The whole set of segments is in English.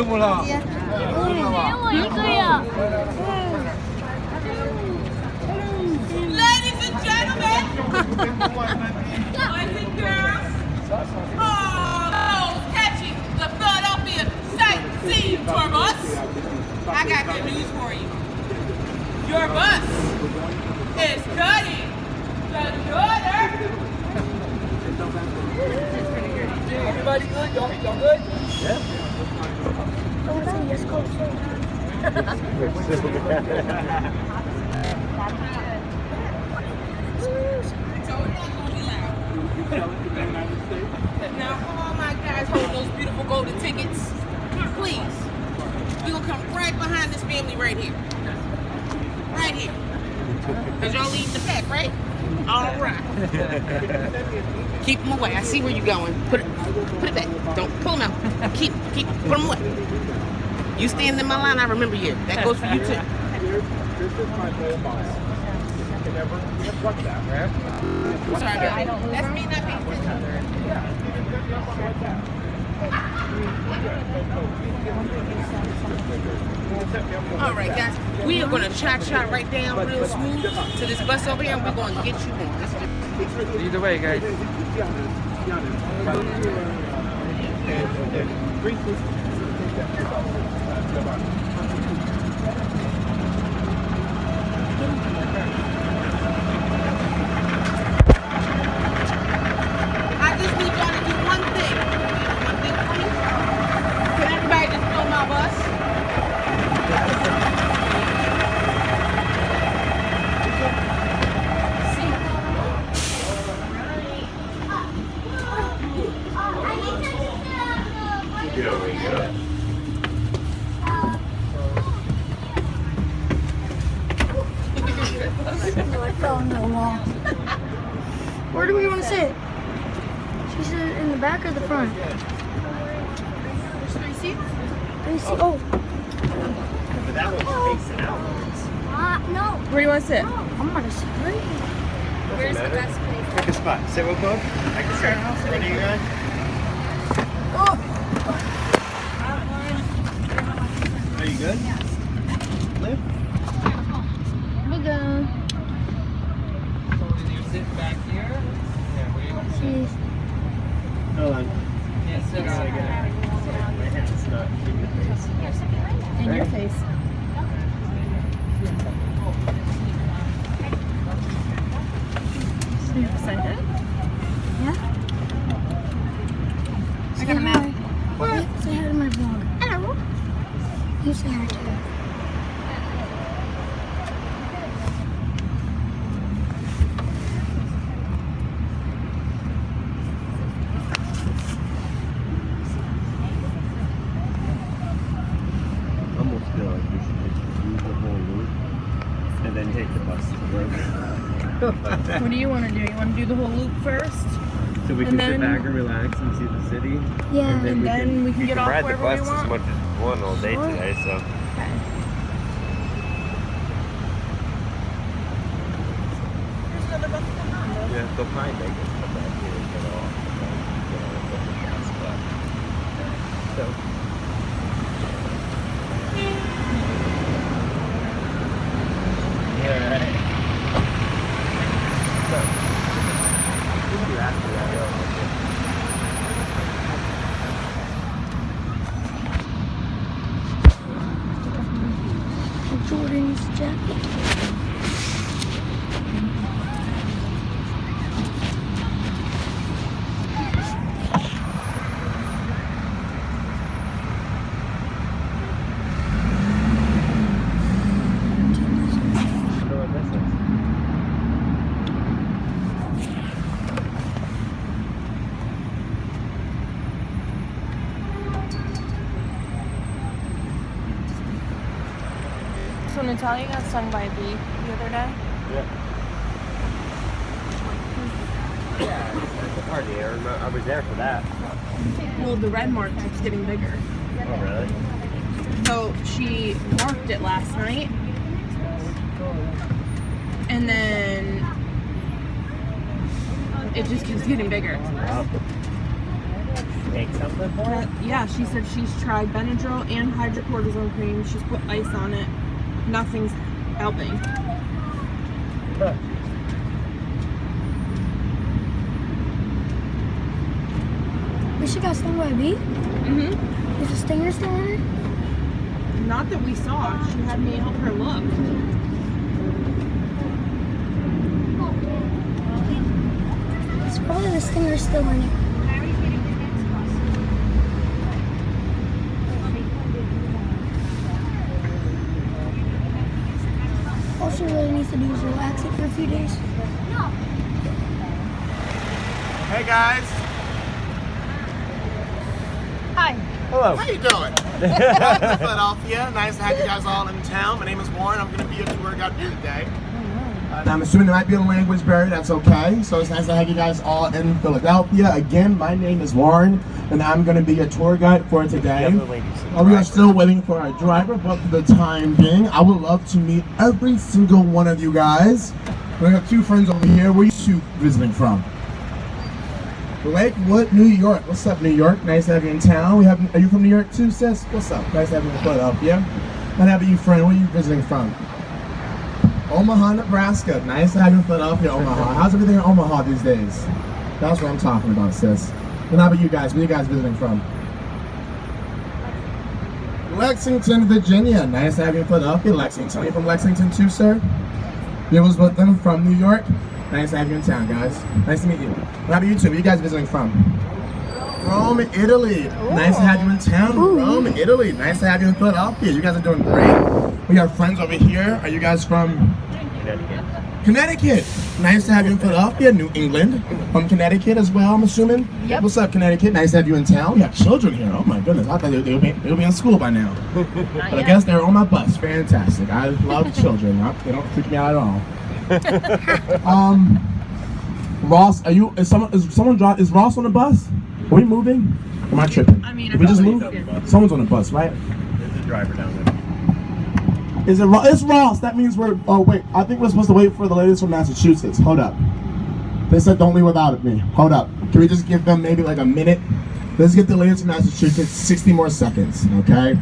몰라. 이거야. Ladies and gentlemen, boys and girls, those catching the Philadelphia sightseeing tour bus. I got good news for you. Your bus is cutting the corner. Everybody good? Y'all good? Yeah. Now, all my guys holding those beautiful golden tickets, please, you gonna come right behind this family right here. Right here. Because y'all leading the pack, right? All right. Keep them away. I see where you're going. Put it back. Don't pull them out. Keep, put them away. You stand in my line, I remember you. That goes for you too. This is my whole boss. I can never touch that, right? Sorry, girl. That's me not being All right, guys. We are going to cha-cha right down real smooth to this bus over here, and we're going to get you on. Let's do it. Either way, guys. I just need y'all to do one thing. One thing for me. Can everybody just fill my bus? I fell into the wall. Where do we want to sit? She said in the back or the front? There's 3 seats. Let me see. Oh. But that one's facing outwards. No. Where do you want to sit? I'm gonna sit right here. Where's the best place? Pick a spot. Sit real close. I can start. Ready, you guys? Are you good? Live? We'll go. You sit back here. Yeah, where you want to sit? Jeez. Hold on. Yeah, sit My hand's not in your face. In your face. So you excited? Yeah? I got a map. Wait, say hi to my vlog. Hello. You say hi to her. Almost feel like we should just do the whole loop and then take the bus to the road. What do you want to do? You want to do the whole loop first? So we And can sit then- back and relax and see the city. Yeah. And then we can get off ride the wherever bus we want? as much as we want all day Sure. today, so. Okay. There's another bus coming on, though. Yeah, they'll probably make us come back here and get off. So. Yeah, right. So, what do you ask me that, Jordan's jacket. So Natalia got stung by a bee the other day. Yeah, it's a party. I was there for that. Well, the red mark keeps getting bigger. Oh, really? So she marked it last night. And then it just keeps getting bigger. Wow. take something for it? Yeah, she said she's tried Benadryl and hydrocortisone cream. She's put ice on it. Nothing's helping. Huh. We should got stung by a bee. Mm-hmm. There's a stinger still on her. Not that we saw. She had me help her look. It's probably the stinger still in it. All she really needs to do is relax it for a few days. Hey guys, Hi. Hello. how you doing? Welcome to Philadelphia. Nice to have you guys all in town. My name is Warren. I'm going to be your tour guide for today. I'm assuming there might be a language barrier. That's okay. So it's nice to have you guys all in Philadelphia. Again, my name is Warren, and I'm going to be your tour guide for today. We are still waiting for our driver, but for the time being, I would love to meet every single one of you guys. We have two friends over here. Where are you two visiting from? Lakewood, New York. What's up, New York? Nice to have you in town. Are you from New York too, sis? What's up? Nice to have you in Philadelphia. And how about you, friend? Where are you visiting from? Omaha, Nebraska. Nice to have you in Philadelphia, Omaha. How's everything in Omaha these days? That's what I'm talking about, sis. And how about you guys? Where are you guys visiting from? Lexington, Virginia. Nice to have you in Philadelphia, Lexington. Are you from Lexington too, sir? You was with them from New York? Nice to have you in town, guys. Nice to meet you. How about you two? Where are you guys visiting from? Rome, Italy. Nice to have you in town. Rome, Italy. Nice to have you in Philadelphia. You guys are doing great. We have friends over here. Are you guys from Connecticut? Nice to have you in Philadelphia, New England. From Connecticut as well, I'm assuming? Yep. What's up, Connecticut? Nice to have you in town. We have children here. Oh my goodness. I thought they'll be in school by now. But I guess they're on my bus. Fantastic. I love children. They don't freak me out at all. Ross, is Ross on the bus? Are we moving? Am I tripping? I mean, Did we just move? Someone's on the bus, right? There's a driver down there. Is it Ross? It's Ross. That means we're. Oh wait, I think we're supposed to wait for the ladies from Massachusetts. Hold up. They said don't leave without me. Hold up. Can we just give them maybe like a minute? Let's get the ladies from Massachusetts 60 more seconds, okay?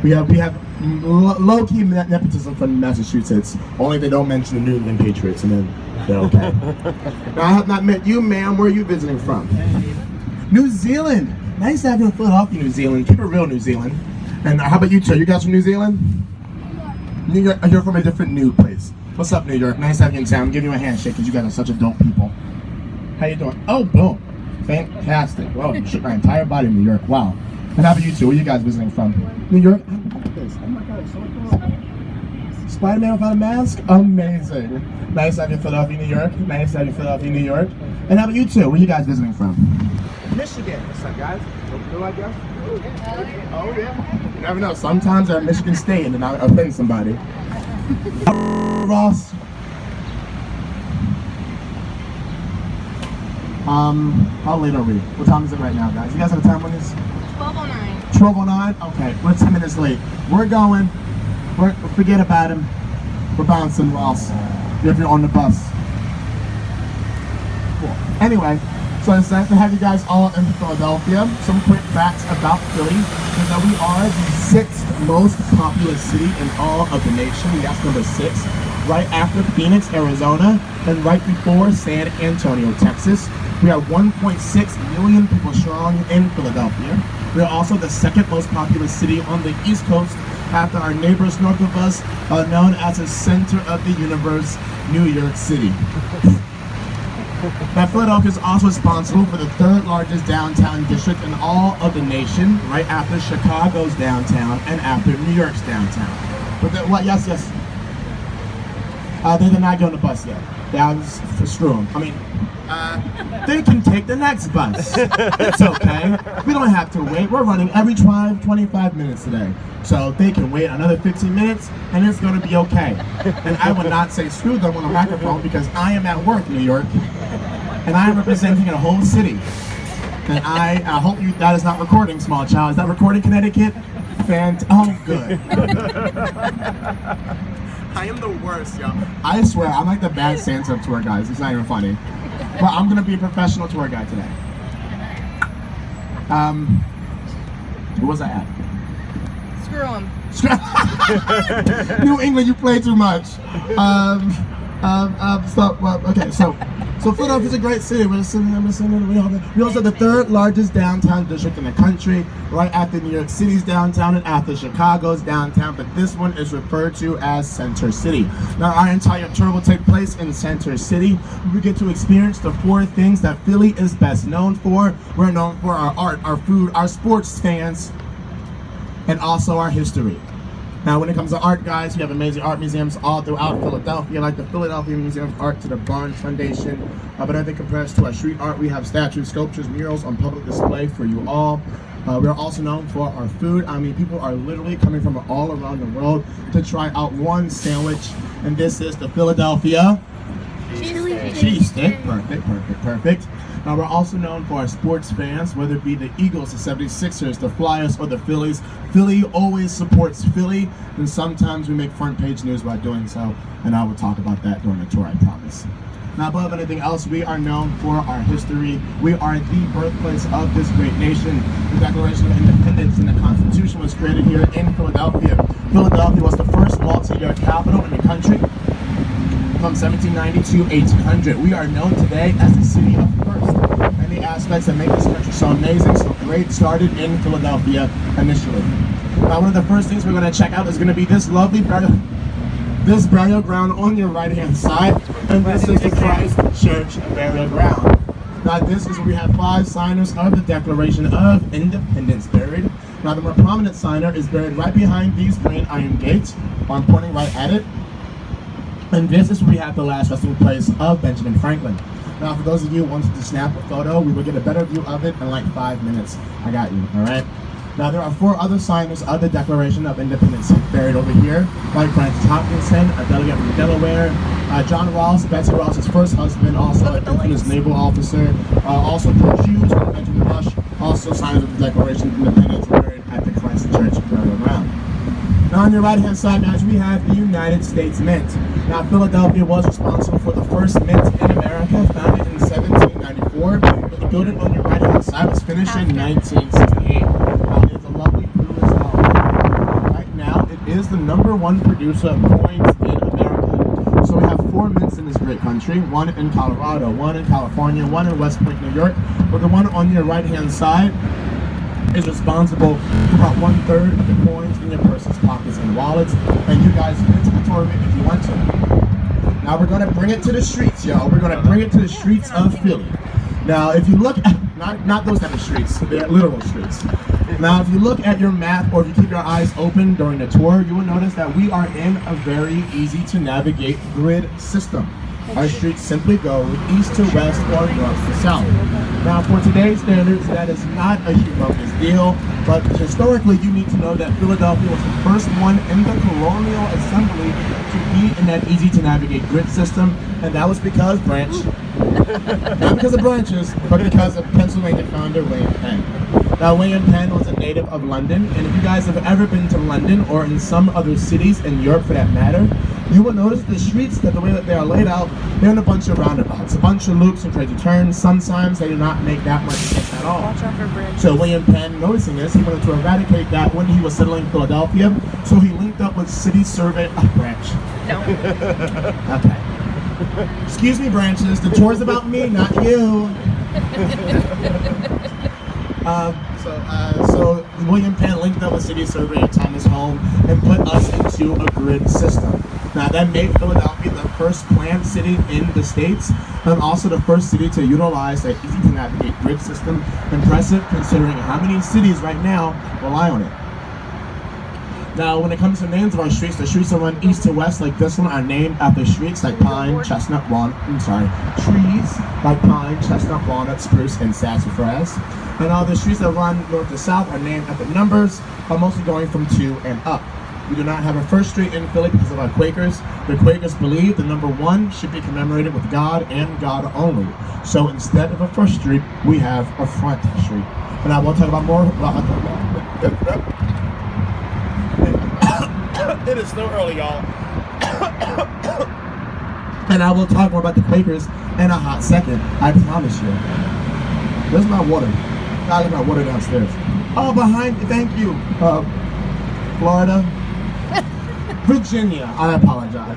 We have low-key nepotism from Massachusetts. Only they don't mention the New England Patriots, and then they're okay. Now, I have not met you, ma'am. Where are you visiting from? New Zealand. Nice to have you in Philadelphia, New Zealand. Keep it real, New Zealand. And how about you two? You guys from New Zealand? New York. You're from a different new place. What's up, New York? Nice to have you in town. I'm giving you a handshake because you guys are such adult people. How you doing? Oh, boom. Fantastic. Whoa, you shook my entire body in New York. Wow. And how about you two? Where are you guys visiting from? New York? Oh my God, it's so cool. Spider-Man without a mask? Amazing. Nice to have you in Philadelphia, New York. Nice to have you in Philadelphia, New York. And how about you two? Where are you guys visiting from? Michigan. What's up, guys? No idea? Oh, yeah. You never know. Sometimes they're at Michigan State and then I offend somebody. Ross. How late are we? What time is it right now, guys? You guys have a time on this? 12:09. 12:09? Okay, we're 10 minutes late. We're going. Forget about him. We're bouncing, Ross. If you're on the bus. Cool. Anyway, so it's nice to have you guys all in Philadelphia. Some quick facts about Philly is that we are the 6th most populous city in all of the nation. That's number 6. Right after Phoenix, Arizona, and right before San Antonio, Texas. We are 1.6 million people strong in Philadelphia. We are also the 2nd most populous city on the East Coast after our neighbors north of us, known as the center of the universe, New York City. Now, Philadelphia is also responsible for the 3rd largest downtown district in all of the nation, right after Chicago's downtown and after New York's downtown. But what? Yes. They did not get on the bus yet. That was for screw 'em. I mean, they can take the next bus. It's okay. We don't have to wait. We're running every 25 minutes today. So they can wait another 15 minutes and it's going to be okay. And I would not say screw them on the microphone because I am at work, New York. And I am representing a whole city. And I hope that is not recording, small child. Is that recording, Connecticut? Oh, good. I am the worst, yo. I swear, I'm like the bad Santa of tour guides. It's not even funny. But I'm gonna be a professional tour guide today. Where was I at? Screw him. New England, you play too much. So Philadelphia's a great city. We also have the third largest downtown district in the country, right after New York City's downtown and after Chicago's downtown. But this one is referred to as Center City. Now, our entire tour will take place in Center City. We get to experience the 4 things that Philly is best known for. We're known for our art, our food, our sports fans, and also our history. Now, when it comes to art, guys, we have amazing art museums all throughout Philadelphia, like the Philadelphia Museum of Art to the Barnes Foundation. But I think compared to our street art, we have statues, sculptures, murals on public display for you all. We are also known for our food. I mean, people are literally coming from all around the world to try out one sandwich, and this is the Philadelphia cheesesteak. Perfect. Now, we're also known for our sports fans, whether it be the Eagles, the 76ers, the Flyers, or the Phillies. Philly always supports Philly, and sometimes we make front page news by doing so, and I will talk about that during the tour, I promise. Now, above anything else, we are known for our history. We are the birthplace of this great nation. The Declaration of Independence and the Constitution was created here in Philadelphia. Philadelphia was the first multi-year capital in the country from 1790 to 1800. We are known today as the city of first. Many aspects that make this country so amazing, so great, started in Philadelphia initially. Now, one of the first things we're going to check out is going to be this lovely burial ground on your right-hand side, and this is the Christ Church burial ground. Now, this is where we have 5 signers of the Declaration of Independence buried. Now, the more prominent signer is buried right behind these green iron gates. I'm pointing right at it. And this is where we have the last resting place of Benjamin Franklin. Now, for those of you who wanted to snap a photo, we will get a better view of it in like 5 minutes. I got you, all right? Now, there are 4 other signers of the Declaration of Independence buried over here, like Francis Hopkinson, a delegate from Delaware, John Ross, Betsy Ross's first husband, also an infamous naval officer, also George Hughes and Benjamin Rush, also signers of the Declaration of Independence buried at the Christ Church burial ground. Now, on your right-hand side, guys, we have the United States Mint. Now, Philadelphia was responsible for the first mint in America, founded in 1794. But the building on your right-hand side was finished in 1968. It's a lovely blue style. Right now, it is the #1 producer of coins in America. So we have 4 mints in this great country, 1 in Colorado, 1 in California, 1 in West Point, New York. But the one on your right-hand side is responsible for about 1/3 of the coins in your purses, pockets, and wallets. And you guys can get to the tour of it if you want to. Now we're gonna bring it to the streets, yo. We're gonna bring it to the streets of Philly. Now, if you look at, not those type of streets, they're literal streets. Now, if you look at your map or if you keep your eyes open during the tour, you will notice that we are in a very easy to navigate grid system. Our streets simply go east to west or north to south. Now, for today's standards, that is not a humongous deal, but historically, you need to know that Philadelphia was the first one in the colonial assembly to be in that easy to navigate grid system, and that was because not because of branches, but because of Pennsylvania founder William Penn. Now, William Penn was a native of London, and if you guys have ever been to London or in some other cities in Europe for that matter, you will notice the streets, that the way that they are laid out, they're in a bunch of roundabouts, a bunch of loops and crazy turns. Sometimes they do not make that much sense at all. Watch out for branches. So William Penn, noticing this, he wanted to eradicate that when he was settling Philadelphia. So he linked up with City Survey Branch. No. Okay. Excuse me, branches. The tour's about me, not you. So William Penn linked up with City Surveyor Thomas Home and put us into a grid system. Now, that made Philadelphia the first planned city in the States, and also the first city to utilize that easy to navigate grid system. Impressive considering how many cities right now rely on it. Now, when it comes to names of our streets, the streets that run east to west, like this one, are named after streets like pine, chestnut, walnut, trees like pine, chestnut, walnut, spruce, and sassafras. And all the streets that run north to south are named after numbers, mostly going from 2 and up. We do not have a first street in Philly because of our Quakers. The Quakers believe the number 1 should be commemorated with God and God only. So instead of a first street, we have a front street. And I will talk about more about It is still early, y'all. And I will talk more about the Quakers in a hot second. I promise you. Where's my water? God, look at my water downstairs. Oh, behind, thank you. Florida. Virginia, I apologize.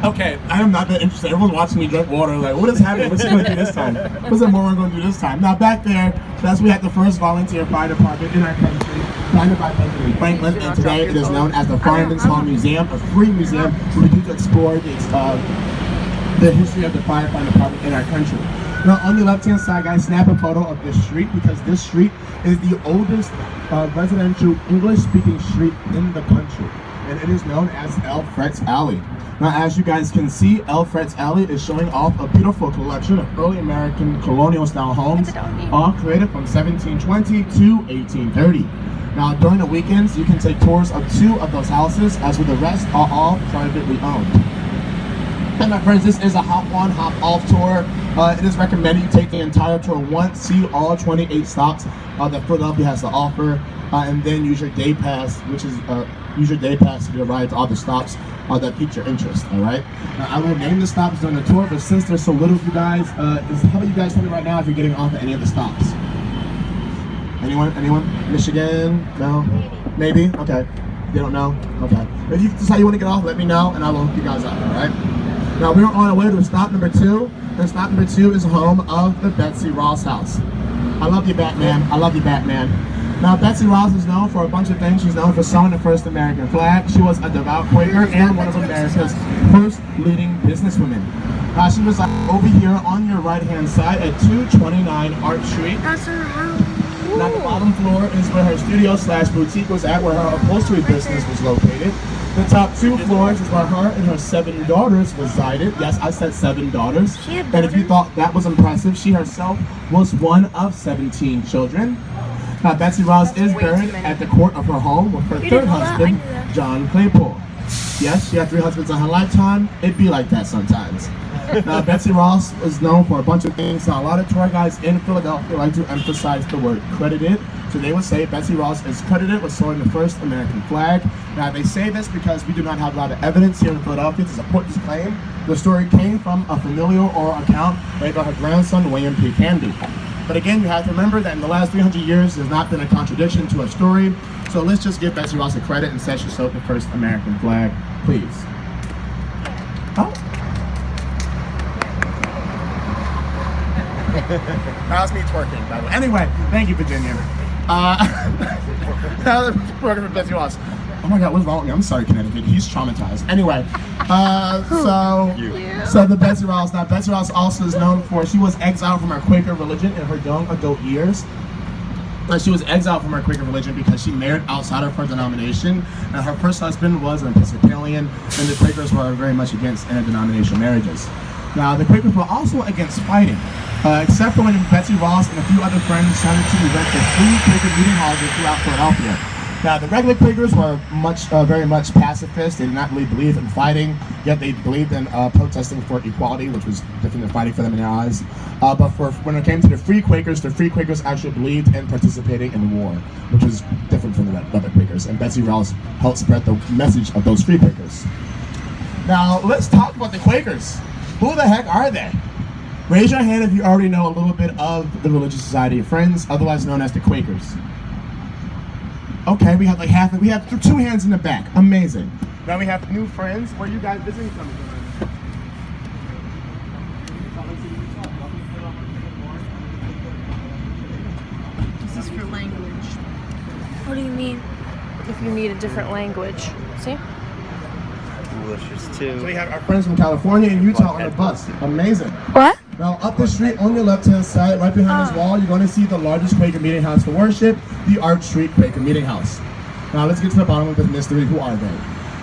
Okay, I am not that interested. Everyone's watching me drink water. Like, what is happening? What's he going to do this time? What's that Moron going to do this time? Now, back there, that's we had the first volunteer fire department in our country, founded by Benjamin Franklin, and today it is known as the Fireman's Hall Museum, a free museum where we do to explore the history of the firefighting department in our country. Now, on the left-hand side, guys, snap a photo of this street because this street is the oldest residential English-speaking street in the country, and it is known as Alfred's Alley. Now, as you guys can see, Alfred's Alley is showing off a beautiful collection of early American colonial-style homes, all created from 1720 to 1830. Now, during the weekends, you can take tours of 2 of those houses, as with the rest are all privately owned. And my friends, this is a hop on, hop off tour. It is recommended you take the entire tour once, see all 28 stops that Philadelphia has to offer, and then use your day pass, which is use your day pass to get a ride to all the stops that pique your interest. All right. Now, I will name the stops during the tour, but since there's so little of you guys, how about you guys tell me right now if you're getting off at any of the stops? Anyone? Anyone? Michigan? No? Maybe? Okay. They don't know? Okay. If you decide you want to get off, let me know, and I will hook you guys up. All right. Now, we're on our way to stop number 2, and stop number 2 is home of the Betsy Ross house. I love you, Batman. I love you, Batman. Now, Betsy Ross is known for a bunch of things. She's known for sewing the first American flag. She was a devout Quaker and one of America's first leading businesswomen. She was over here on your right-hand side at 229 Art Street. That's her house. Now, the bottom floor is where her studio/boutique was at, where her upholstery business was located. The top 2 floors is where her and her 7 daughters resided. Yes, I said 7 daughters. And if you thought that was impressive, she herself was one of 17 children. Now, Betsy Ross is buried at the court of her home with her 3rd husband, John Claypool. Yes, she had 3 husbands in her lifetime. It'd be like that sometimes. Now, Betsy Ross is known for a bunch of things. Now, a lot of tour guides in Philadelphia like to emphasize the word credited. So they would say Betsy Ross is credited with sewing the first American flag. Now, they say this because we do not have a lot of evidence here in Philadelphia to support this claim. The story came from a familial oral account made by her grandson, William P. Canby. But again, you have to remember that in the last 300 years, there's not been a contradiction to her story. So let's just give Betsy Ross a credit and say she sewed the first American flag, please. Oh. That was me twerking, by the way. Anyway, thank you, Virginia. Twerking for Betsy Ross. Oh my God, what's wrong with me? I'm sorry, Connecticut. He's traumatized. Anyway, so the Betsy Ross. Now, Betsy Ross also is known for, she was exiled from her Quaker religion in her young adult years. She was exiled from her Quaker religion because she married outside of her denomination. And her first husband was an Episcopalian, and the Quakers were very much against interdenominational marriages. Now, the Quakers were also against fighting, except for when Betsy Ross and a few other friends started to erect the free Quaker meeting halls throughout Philadelphia. Now, the regular Quakers were very much pacifist. They did not really believe in fighting, yet they believed in protesting for equality, which was different than fighting for them in their eyes. But when it came to the Free Quakers actually believed in participating in war, which was different from the other Quakers. And Betsy Ross helped spread the message of those Free Quakers. Now, let's talk about the Quakers. Who the heck are they? Raise your hand if you already know a little bit of the Religious Society of Friends, otherwise known as the Quakers. Okay, we have like half. We have 2 hands in the back. Amazing. Now we have new friends. Where are you guys visiting from? This is for language. What do you mean? If you need a different language. See? English is So 2. we have our friends from California and Utah on the bus. Amazing. What? Now up the street on your left-hand side, right behind this wall, you're going to see the largest Quaker meeting house for worship, the Art Street Quaker Meeting House. Now let's get to the bottom of this mystery. Who are they?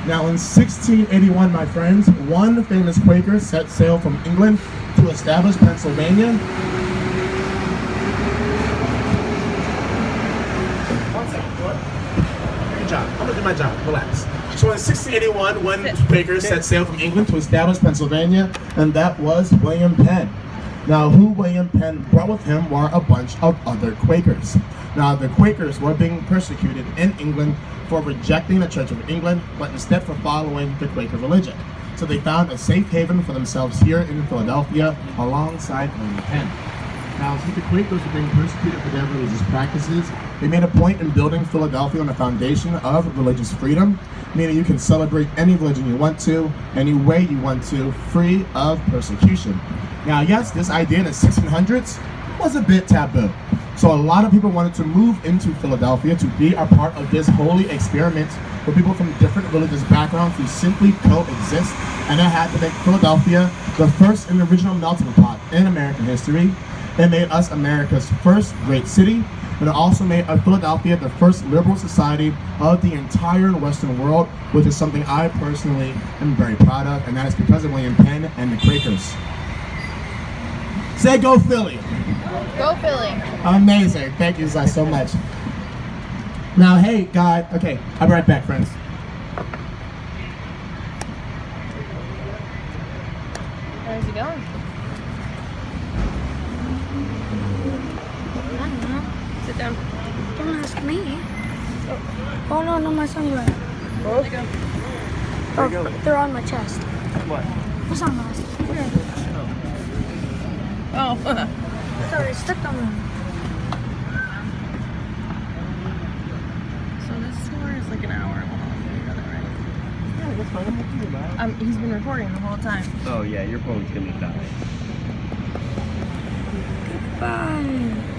Now in 1681, my friends, one famous Quaker set sail from England to establish Pennsylvania. One second, what? Good job. I'm gonna do my job. Relax. So in 1681, one Quaker set sail from England to establish Pennsylvania, and that was William Penn. Now, who William Penn brought with him were a bunch of other Quakers. Now, the Quakers were being persecuted in England for rejecting the Church of England, but instead for following the Quaker religion. So they found a safe haven for themselves here in Philadelphia alongside William Penn. Now, since the Quakers were being persecuted for their religious practices, they made a point in building Philadelphia on the foundation of religious freedom, meaning you can celebrate any religion you want to, any way you want to, free of persecution. Now, yes, this idea in the 1600s was a bit taboo. So a lot of people wanted to move into Philadelphia to be a part of this holy experiment with people from different religious backgrounds who simply coexist, and that had to make Philadelphia the first and original melting pot in American history. It made us America's first great city, but it also made Philadelphia the first liberal society of the entire Western world, which is something I personally am very proud of, and that is because of William Penn and the Quakers. Say go Philly! Go Philly. Amazing. Thank you guys so much. Now, hey, guys. Okay, I'll be right back, friends. Where's he going? I don't know. Sit down. Don't ask me. Oh no, no, my sunglasses. Oh, they're on my chest. What? My sunglasses. Here. Oh. Sorry, stuck on them. So this tour is like an hour long. Yeah, that's fine. He's been recording the whole time. Oh yeah, your phone's gonna die. Bye.